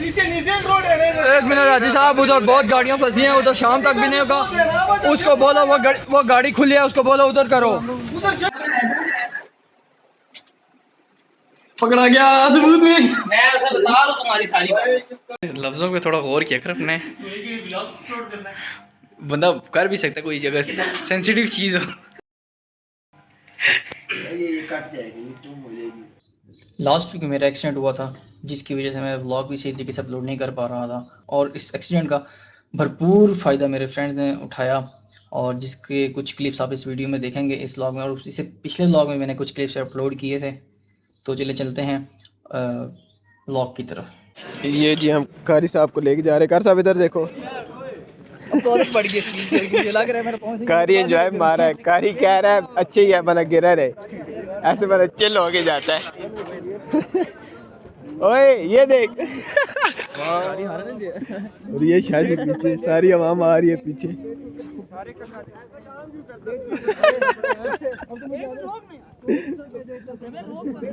एक मिनट राजी साहब, उधर बहुत गाड़ियाँ फंसी हैं, उधर शाम तक भी नहीं होगा। उसको बोलो वो गाड़ी खुली है, उसको बोलो उधर करो। पकड़ा गया सबूत में। मैं बता रहा हूं तुम्हारी सारी लफ्जों पे थोड़ा गौर किया कर अपने। बंदा कर भी सकता है कोई जगह सेंसिटिव चीज हो। लास्ट वीक मेरा एक्सीडेंट हुआ था, जिसकी वजह से मैं व्लॉग भी सही तरीके से अपलोड नहीं कर पा रहा था, और इस एक्सीडेंट का भरपूर फ़ायदा मेरे फ्रेंड्स ने उठाया, और जिसके कुछ क्लिप्स आप इस वीडियो में देखेंगे इस व्लॉग में, और इससे पिछले व्लॉग में मैंने कुछ क्लिप्स अपलोड किए थे। तो चलते हैं व्लॉग की तरफ। ये जी हम कारी साहब को लेके जा रहे हैं। कार साहब इधर देखो, कारी एंजॉय मारा है। कारी कह रहा है अच्छे ही है, बना गिरा रहे ऐसे बना चिल हो के जाता है। ओए ये देख, और ये शायद पीछे सारी आवाम आ रही है पीछे।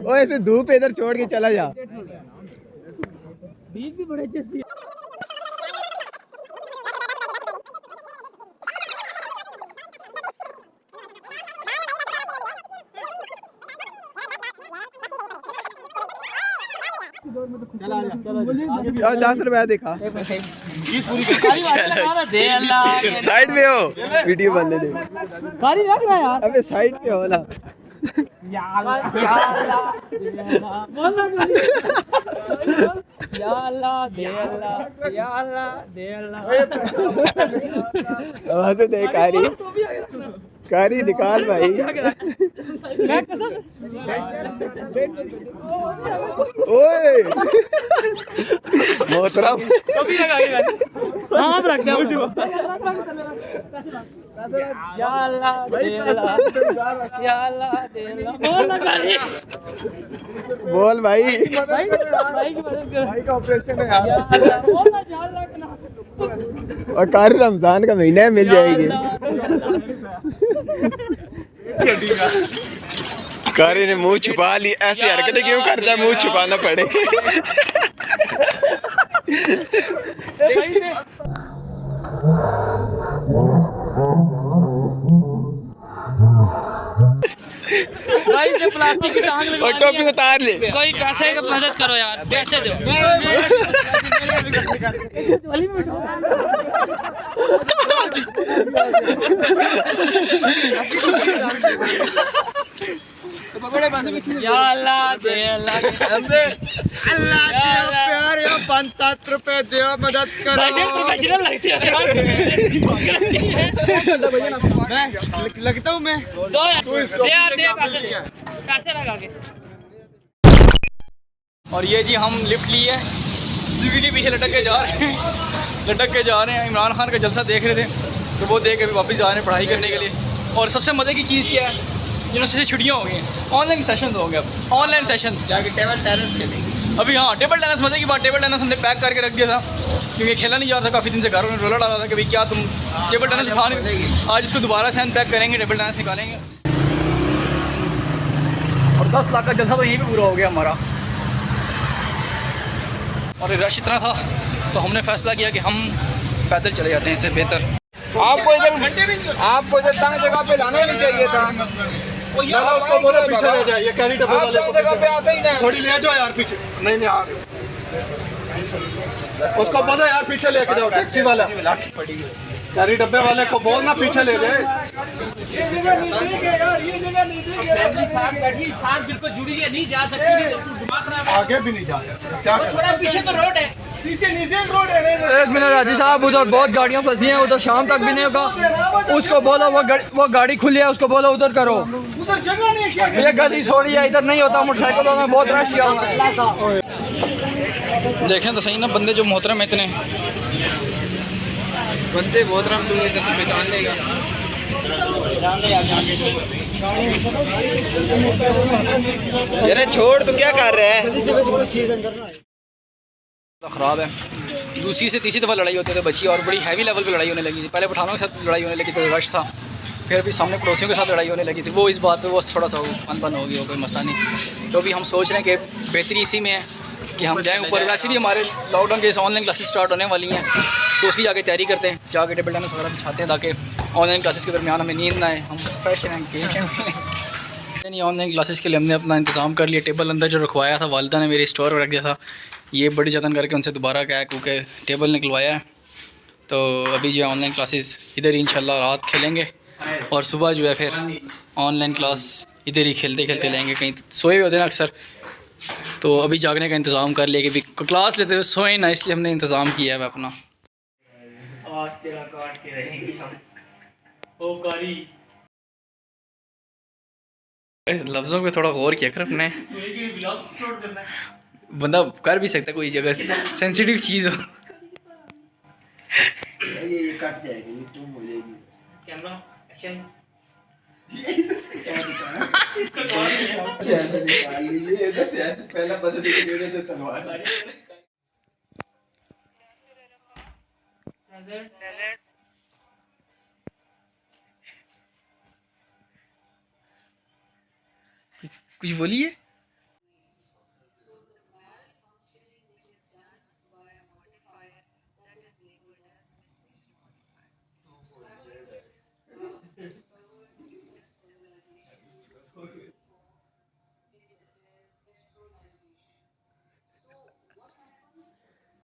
ओ ऐसे धूप इधर छोड़ के चला जा। बीच भी बड़े अच्छे। चला 10 रुपया दिखा। साइड में हो, वीडियो बनने दे। गाड़ी रख रहा यार, अबे साइड पे हो ना। दे कारी, कारी निकाल भाई। ओए मोहतरम, बोल भाई। भाई का ऑपरेशन है यार, और कारी रमजान का महीना है, मिल जाएगी। कारी ने मुंह छुपा ली। ऐसी हरकतें क्यों करता है, मुंह छुपाना पड़े। भाई से प्लास्टिक की टांग लगा, और टोपी उतार ले। कोई पैसे का मदद करो यार, पैसे दो। या अल्लाह दे अल्लाह प्यार या 5-7 रुपए दे, मदद करो। प्रोफेशनल लगती है लगता हूँ मैं। पैसे लगा के। और ये जी हम लिफ्ट लिए, सिविली पीछे लटक के जा रहे हैं। इमरान खान का जलसा देख रहे थे, तो वो देख के अभी वापस जा रहे हैं पढ़ाई करने के लिए। और सबसे मज़े की चीज़ क्या है, यूनिवर्सिटी से छुट्टियाँ हो गई हैं, ऑनलाइन सेशन होंगे। अब ऑनलाइन सेशन जाके टेबल टेनिस खेलेंगे अभी। हाँ, टेबल टेनिस मज़े की बात। टेबल टेनिस हमने पैक करके रख दिया था, क्योंकि खेला नहीं जा रहा था काफ़ी दिन से। घरों में रोला डाला था कि भाई क्या तुम टेबल टेनिस सिखा नहीं। आज इसको दोबारा से पैक करेंगे, टेबल टेनिस निकालेंगे। और 10 लाख का जलसा तो यहीं पर पूरा हो गया हमारा। और रश इतना था तो हमने फैसला किया कि हम पैदल चले जाते हैं, इससे बेहतर। आपको इधर तंग जगह पे लाना नहीं चाहिए था। उसको बोलो पीछे ले जाइए, कैरी डब्बे वाले को जगह पे आते ही ना, थोड़ी ले जाओ यार पीछे। नहीं आ रहे, उसको बोलो यार पीछे लेके जाओ। टैक्सी वाला कैरी डब्बे वाले को बोलना पीछे ले जाए। ये जगह नहीं देंगे यार, ये जगह नहीं देंगे। फैमिली साथ बैठी, साथ बिल्कुल जुड़ी है, नहीं जा सकती, आगे भी नहीं जा सकते। क्या थोड़ा पीछे तो रोड है, पीछे नीचे रोड है। एक मिनट राजी साहब, उधर बहुत गाड़ियाँ फंसी हैं, उधर शाम तक भी नहीं होगा। उसको बोलो वो गाड़ी खुली है, उसको बोलो उधर करो। उधर जगह नहीं, क्या ये गली छोड़ी है, इधर नहीं होता। मोटरसाइकिलों में बहुत रश किया हुआ है। देखें तो सही ना, बंदे जो मोहतरम इतने बंदे मोहतरम, तू इधर पहचान लेगा। अरे छोड़, तू क्या कर रहा है? ख़राब है। दूसरी से तीसरी दफ़ा लड़ाई होती है तो बची, और बड़ी हैवी लेवल पे लड़ाई होने लगी थी। पहले पठानों के साथ लड़ाई होने लगी तो रश था, फिर अभी सामने पड़ोसियों के साथ लड़ाई होने लगी थी। वो इस बात पे वो थोड़ा सा अनबन हो गई हो, कोई मसला नहीं। तो अभी हम सोच रहे हैं कि बेहतरी इसी में है कि हम जाएँ ऊपर। वैसे भी हमारे लॉकडाउन के ऑनलाइन क्लासेस स्टार्ट होने वाली हैं, तो उसकी जाके तैयारी करते हैं, जाके टेबल टेनिस वगैरह बिछाते हैं ताकि ऑनलाइन क्लासेस के दरमियान हमें नींद ना आए, हम फ्रेश रहें, नहीं। ऑनलाइन क्लासेस के लिए हमने अपना इंतज़ाम कर लिया। टेबल अंदर जो रखवाया था वालिदा ने मेरे स्टोर पर रख दिया था, ये बड़ी जतन करके उनसे दोबारा क्या क्योंकि टेबल निकलवाया है। तो अभी जो है ऑनलाइन क्लासेस इधर ही इंशाल्लाह रात खेलेंगे और सुबह जो है फिर ऑनलाइन क्लास इधर ही खेलते खेलते लेंगे। कहीं सोए हुए होते हैं अक्सर, तो अभी जागने का इंतज़ाम कर लिया कि भी क्लास लेते हुए सोए ना, इसलिए हमने इंतज़ाम किया है अपना। आज तेरा काट के रहेंगे हम ओ कारी। लफ्ज़ों पे थोड़ा गौर किया कर अपने, बंदा कर भी सकता कोई जगह सेंसिटिव चीज़ हो। ये कट जाएगी, तुम हो जाएगी। Camera action. ऐसे निकाल लीजिए, इधर से ऐसे पहला बदल के देने से तलवार। कुछ बोलिए।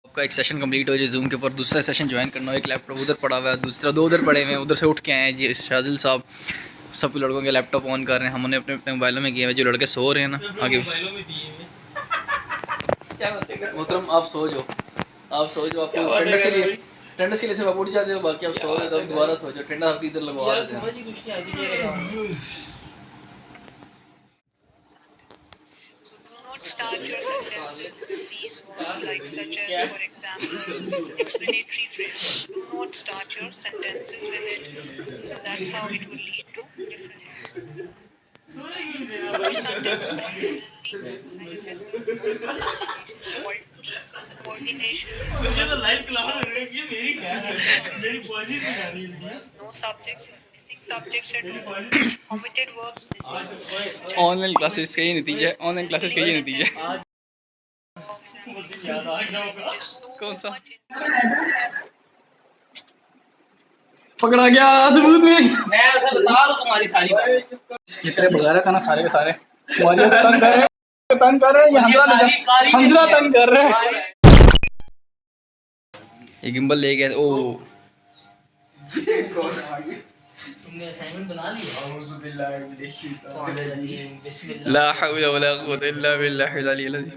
आपका एक सेशन कंप्लीट हो जाए जूम के ऊपर, दूसरा सेशन ज्वाइन करना हो, एक लैपटॉप उधर पड़ा हुआ है, दूसरा 2 उधर पड़े हुए हैं, उधर से उठ के आए हैं जी शाजिल साहब। सब लड़कों के लैपटॉप ऑन कर रहे हैं, हमने अपने अपने मोबाइलों में किए हैं। जो लड़के सो रहे हैं ना आगे क्या मोहतरम आप सो जाओ, आपको अटेंडेंस के लिए सिर्फ आप उठ जाते हो, बाकी आप सो रहे हो, दोबारा सो जाओ। अटेंडेंस आपकी इधर लगवा देते हैं। Start your sentences with these words like such as, for example, explanatory phrase. Do not start your sentences with it. So that's how it will lead to different. Your sentence no subject, missing subjects at all, omitted verbs missing. Online classes का ये नतीजा है, online classes का ये नतीजा है। कौन सा पकड़ा गया सबूत में? मैं ऐसा बता रहा तुम्हारी सारी बातें। ये तेरे बगैर था ना सारे के सारे तंग कर रहे, हमला तंग कर रहे हैं। ये गिम्बल ले गया। ओ तुमने असाइनमेंट बना लिया? ला हौला वला कुव्वता इल्ला बिल्लाहिल अलिय्यिल अज़ीम।